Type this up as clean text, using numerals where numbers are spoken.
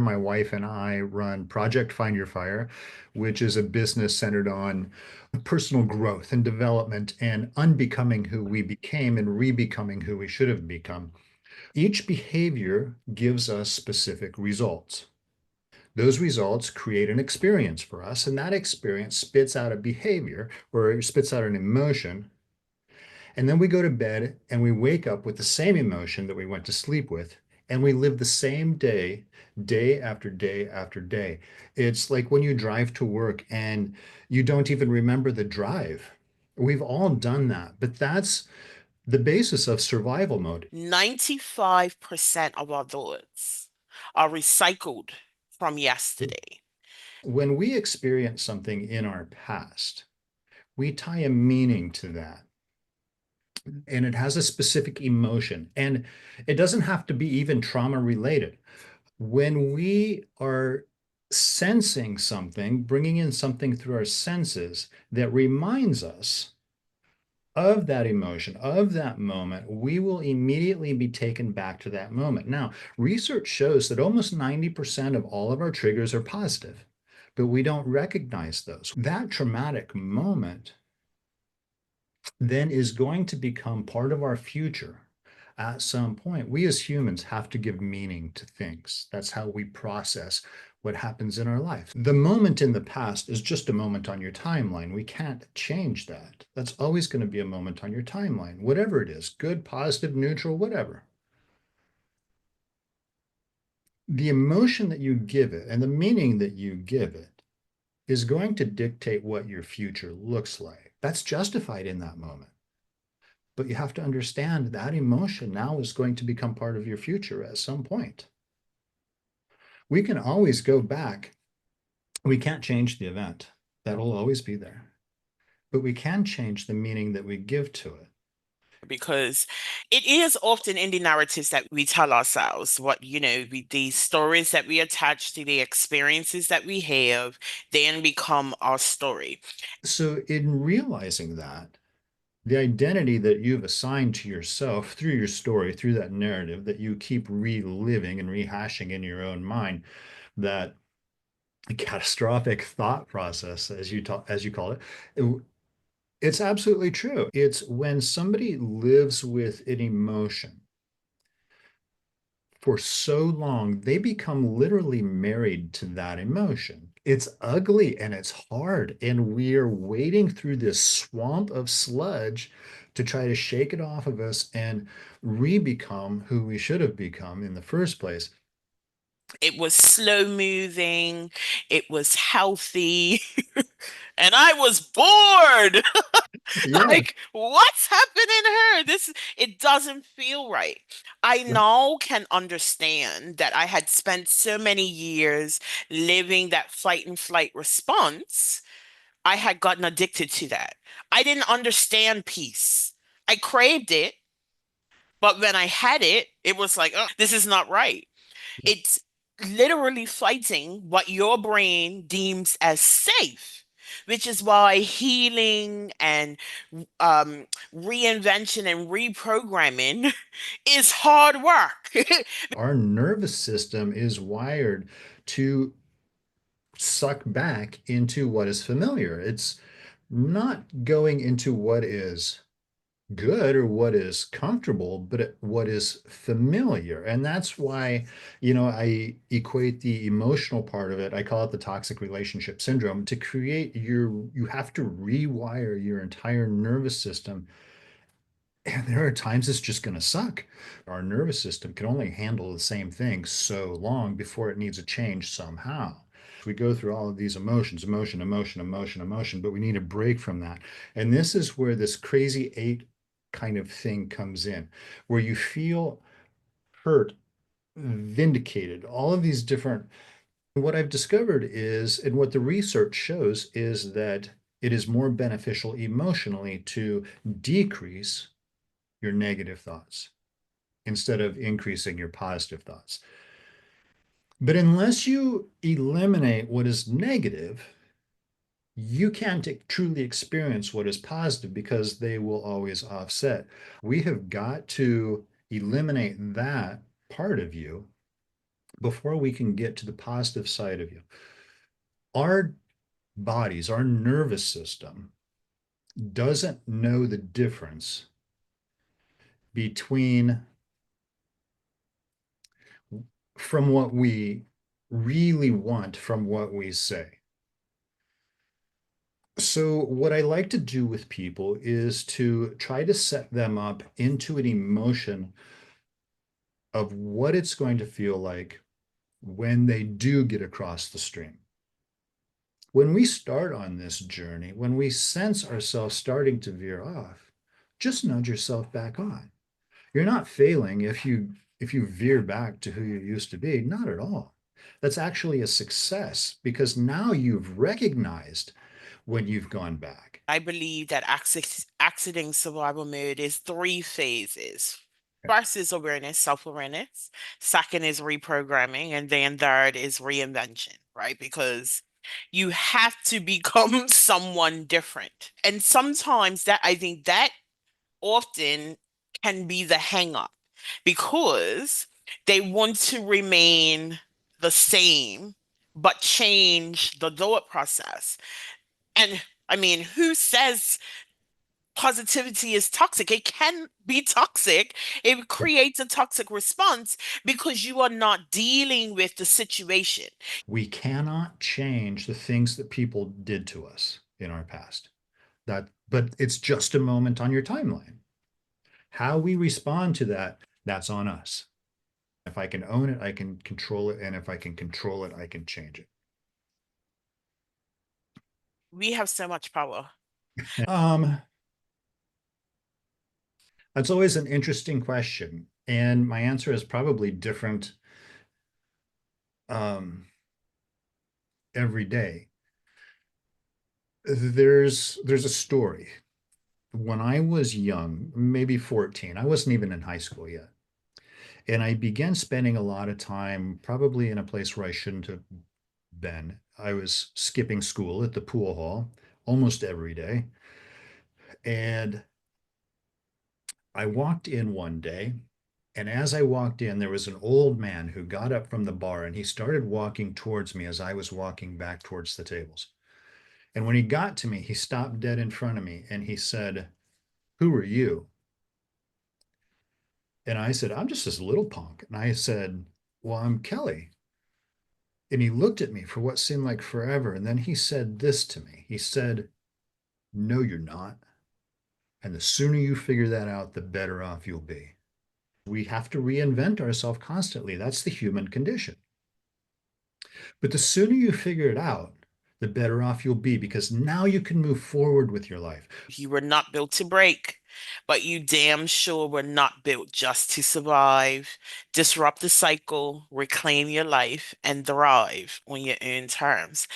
My wife and I run Project Find Your Fire, which is a business centered on personal growth and development and unbecoming who we became and rebecoming who we should have become. Each behavior gives us specific results. Those results create an experience for us, and that experience spits out a behavior or it spits out an emotion. And then we go to bed and we wake up with the same emotion that we went to sleep with, and we live the same day, day after day after day. It's like when you drive to work and you don't even remember the drive. We've all done that, but that's the basis of survival mode. 95% of our thoughts are recycled from yesterday. When we experience something in our past, we tie a meaning to that, and it has a specific emotion, and it doesn't have to be even trauma related. When we are sensing something, bringing in something through our senses that reminds us of that emotion, of that moment, we will immediately be taken back to that moment. Now, research shows that almost 90% of all of our triggers are positive, but we don't recognize those. That traumatic moment then is going to become part of our future at some point. We as humans have to give meaning to things. That's how we process what happens in our life. The moment in the past is just a moment on your timeline. We can't change that. That's always going to be a moment on your timeline, whatever it is, good, positive, neutral, whatever. The emotion that you give it and the meaning that you give it is going to dictate what your future looks like. That's justified in that moment. But you have to understand that emotion now is going to become part of your future at some point. We can always go back. We can't change the event. That'll always be there. But we can change the meaning that we give to it. Because it is often in the narratives that we tell ourselves the stories that we attach to the experiences that we have then become our story. So, in realizing that, the identity that you've assigned to yourself through your story, through that narrative that you keep reliving and rehashing in your own mind, that catastrophic thought process, as you call it, it's absolutely true. It's when somebody lives with an emotion for so long, they become literally married to that emotion. It's ugly and it's hard, and we're wading through this swamp of sludge to try to shake it off of us and re-become who we should have become in the first place. It was slow moving, it was healthy, and I was bored. Yeah. Like, what's happening here? It doesn't feel right. I now can understand that I had spent so many years living that fight and flight response. I had gotten addicted to that. I didn't understand peace. I craved it, but when I had it, it was like, oh, this is not right. It's literally fighting what your brain deems as safe, which is why healing and reinvention and reprogramming is hard work. Our nervous system is wired to suck back into what is familiar. It's not going into what is good or what is comfortable, but what is familiar. And that's why, I equate the emotional part of it. I call it the toxic relationship syndrome. To create you have to rewire your entire nervous system. And there are times it's just going to suck. Our nervous system can only handle the same thing so long before it needs a change somehow. We go through all of these emotions, emotion, emotion, emotion, emotion, but we need a break from that. And this is where this crazy eight kind of thing comes in, where you feel hurt, vindicated, all of these different. What I've discovered is, and what the research shows, is that it is more beneficial emotionally to decrease your negative thoughts instead of increasing your positive thoughts. But unless you eliminate what is negative, you can't truly experience what is positive because they will always offset. We have got to eliminate that part of you before we can get to the positive side of you, our bodies, our nervous system doesn't know the difference between from what we really want from what we say. So, what I like to do with people is to try to set them up into an emotion of what it's going to feel like when they do get across the stream. When we start on this journey, when we sense ourselves starting to veer off, just nudge yourself back on. You're not failing if you veer back to who you used to be, not at all. That's actually a success because now you've recognized when you've gone back. I believe that exiting survival mode is three phases. First is awareness, self-awareness. Second is reprogramming. And then third is reinvention, right? Because you have to become someone different. And sometimes that I think that often can be the hang up because they want to remain the same, but change the thought process. And I mean, who says positivity is toxic? It can be toxic. It creates a toxic response because you are not dealing with the situation. We cannot change the things that people did to us in our past. But it's just a moment on your timeline. How we respond to that, that's on us. If I can own it, I can control it. And if I can control it, I can change it. We have so much power. That's always an interesting question. And my answer is probably different um, every day. There's a story. When I was young, maybe 14, I wasn't even in high school yet. And I began spending a lot of time probably in a place where I shouldn't have been. I was skipping school at the pool hall almost every day. And I walked in one day, and as I walked in, there was an old man who got up from the bar and he started walking towards me as I was walking back towards the tables. And when he got to me, he stopped dead in front of me and he said, "Who are you?" And I said, "I'm just this little punk." And I said, "Well, I'm Kelly." And he looked at me for what seemed like forever. And then he said this to me. He said, "No, you're not. And the sooner you figure that out, the better off you'll be." We have to reinvent ourselves constantly. That's the human condition. But the sooner you figure it out, the better off you'll be because now you can move forward with your life. You were not built to break, but you damn sure were not built just to survive. Disrupt the cycle, reclaim your life, and thrive on your own terms.